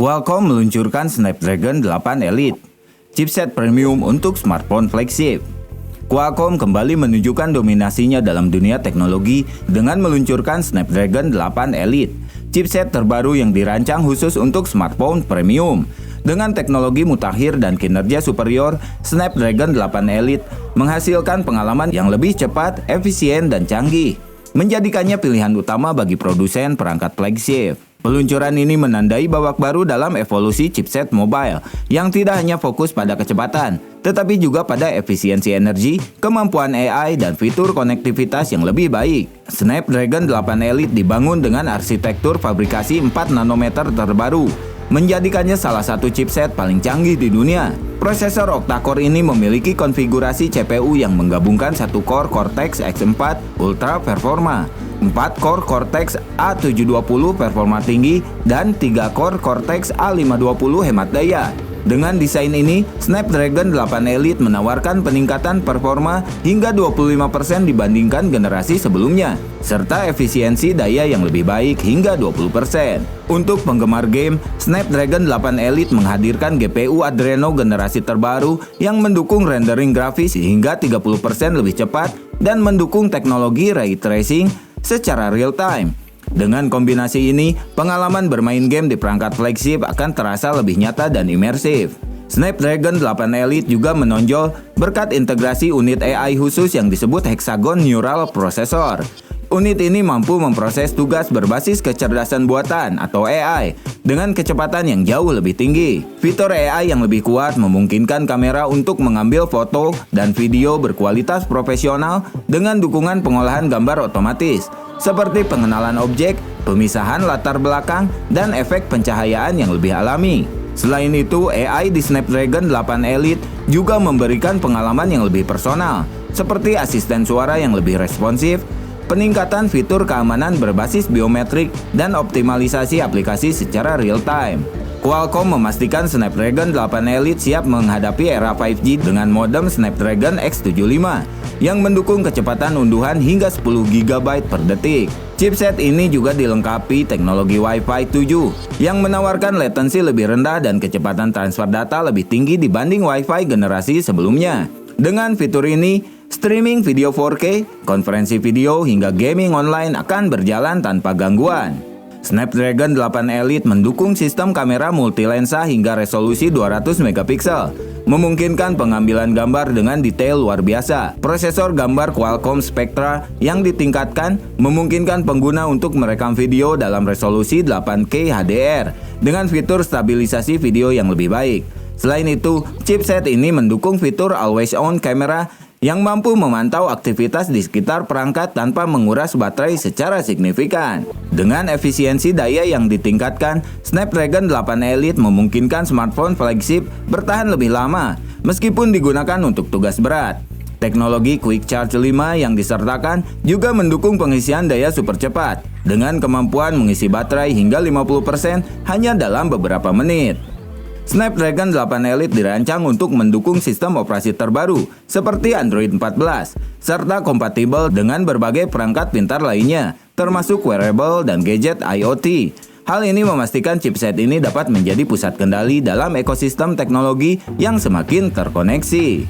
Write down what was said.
Qualcomm meluncurkan Snapdragon 8 Elite, chipset premium untuk smartphone flagship. Qualcomm kembali menunjukkan dominasinya dalam dunia teknologi dengan meluncurkan Snapdragon 8 Elite, chipset terbaru yang dirancang khusus untuk smartphone premium. Dengan teknologi mutakhir dan kinerja superior, Snapdragon 8 Elite menghasilkan pengalaman yang lebih cepat, efisien, dan canggih, menjadikannya pilihan utama bagi produsen perangkat flagship. Peluncuran ini menandai babak baru dalam evolusi chipset mobile yang tidak hanya fokus pada kecepatan, tetapi juga pada efisiensi energi, kemampuan AI, dan fitur konektivitas yang lebih baik. Snapdragon 8 Elite dibangun dengan arsitektur fabrikasi 4 nanometer terbaru, menjadikannya salah satu chipset paling canggih di dunia. Prosesor octa-core ini memiliki konfigurasi CPU yang menggabungkan 1 core Cortex X4 Ultra Performa, 4 core Cortex A720 performa tinggi, dan 3 core Cortex A520 hemat daya. Dengan desain ini, Snapdragon 8 Elite menawarkan peningkatan performa hingga 25% dibandingkan generasi sebelumnya, serta efisiensi daya yang lebih baik hingga 20%. Untuk penggemar game, Snapdragon 8 Elite menghadirkan GPU Adreno generasi terbaru yang mendukung rendering grafis hingga 30% lebih cepat dan mendukung teknologi ray tracing secara real time. Dengan kombinasi ini, pengalaman bermain game di perangkat flagship akan terasa lebih nyata dan imersif. Snapdragon 8 Elite juga menonjol berkat integrasi unit AI khusus yang disebut Hexagon Neural Processor. Unit ini mampu memproses tugas berbasis kecerdasan buatan atau AI dengan kecepatan yang jauh lebih tinggi. Fitur AI yang lebih kuat memungkinkan kamera untuk mengambil foto dan video berkualitas profesional dengan dukungan pengolahan gambar otomatis, seperti pengenalan objek, pemisahan latar belakang, dan efek pencahayaan yang lebih alami. Selain itu, AI di Snapdragon 8 Elite juga memberikan pengalaman yang lebih personal, seperti asisten suara yang lebih responsif, peningkatan fitur keamanan berbasis biometrik, dan optimalisasi aplikasi secara real-time. Qualcomm memastikan Snapdragon 8 Elite siap menghadapi era 5G dengan modem Snapdragon X75 yang mendukung kecepatan unduhan hingga 10 GB per detik. Chipset ini juga dilengkapi teknologi Wi-Fi 7 yang menawarkan latensi lebih rendah dan kecepatan transfer data lebih tinggi dibanding Wi-Fi generasi sebelumnya. Dengan fitur ini, streaming video 4K, konferensi video, hingga gaming online akan berjalan tanpa gangguan. Snapdragon 8 Elite mendukung sistem kamera multilensa hingga resolusi 200 megapiksel, memungkinkan pengambilan gambar dengan detail luar biasa. Prosesor gambar Qualcomm Spectra yang ditingkatkan memungkinkan pengguna untuk merekam video dalam resolusi 8K HDR dengan fitur stabilisasi video yang lebih baik. Selain itu, chipset ini mendukung fitur Always On Camera yang mampu memantau aktivitas di sekitar perangkat tanpa menguras baterai secara signifikan. Dengan efisiensi daya yang ditingkatkan, Snapdragon 8 Elite memungkinkan smartphone flagship bertahan lebih lama meskipun digunakan untuk tugas berat. Teknologi Quick Charge 5 yang disertakan juga mendukung pengisian daya super cepat dengan kemampuan mengisi baterai hingga 50% hanya dalam beberapa menit. Snapdragon 8 Elite dirancang untuk mendukung sistem operasi terbaru seperti Android 14, serta kompatibel dengan berbagai perangkat pintar lainnya, termasuk wearable dan gadget IoT. Hal ini memastikan chipset ini dapat menjadi pusat kendali dalam ekosistem teknologi yang semakin terkoneksi.